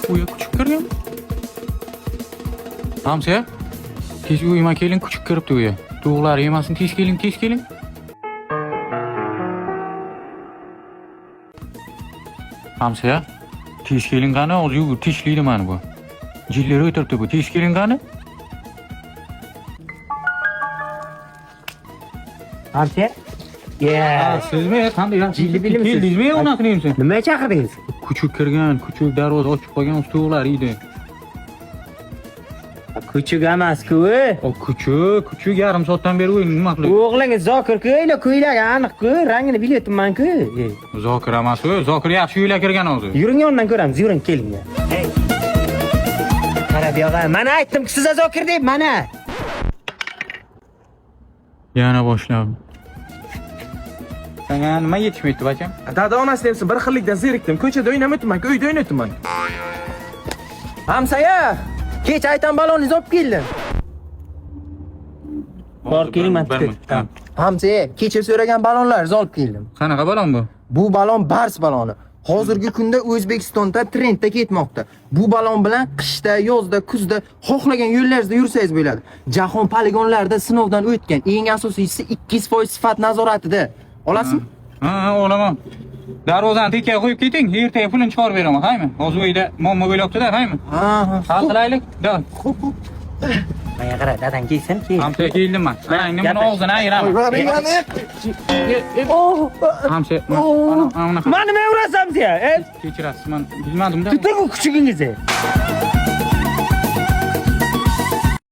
Uya küçük kirgan. Hamsa. Tez uyuma kelin küçük kiribdi uya. Tug'lar yemasin tez kelin. Hamsa. Tez kelin qani o'zi yugurib tishlaydi mana bu. Jilleri o'tiribdi bu. Tez kelin qani? Hamsa? Ya. Sizmi? Qanday yaxshi Jilli bilimsiz. keldingizmi unaqa deyimsiz? Nima chaqirdingiz? Küçük kirgan, küçük darvoza ochib qolgan ustuvlar edi. Küçük emas-ku. O küçük yarim soatdan beri o'yin nima qiladi? O'g'lingiz Zokir-ku, kuylaga aniq-ku, rangini bilyapman-ku. Zokir emas u, Zokir yaxshi uylar kirgan o'zi. Yuring yondan ko'ramiz, yuring keling. Hey. Qara bu yoqqa, mana aytdim-ku siz Zokir deb, mana. Yana boshlab. Senga nima yetishmaydi bacham? Dada onasi demsin bir xillikdan zerikdim. Ko'chada o'ynamayapman, uyda o'ynayapman. Hamsaya, kech aytan baloningizni olib keldim. Bor keling, men Tamam. Hamsaya, kecha so'ragan balonlaringizni olib keldim. Qanaqa balon bu? Bu balon Bars baloni. Hozirgi kunda O'zbekistonda trendda ketmoqda. Bu balon bilan qishda, yozda, kuzda xohlagan yo'llaringizda yursangiz bo'ladi. Jahon poligonlarida sinovdan o'tgan. Eng asosiysi 200% sifat nazoratida. Olasizmi? Ha, olaman. Darvozani tekkaga qo'yib keting, ertaga pulini chiqarib beraman, haymi? Hozir uyda muammo bo'lyapti-da, haymi? Ha. Hal qilaylik. Da. Menga qara, dadang kelsin, kel. Hamsa keldim men. Mana buni og'zini ayiraman. Hamsa, mana Mana nima urasam sen? kechirasiz, men bilmadim-da. Tuting u kuchugingizni.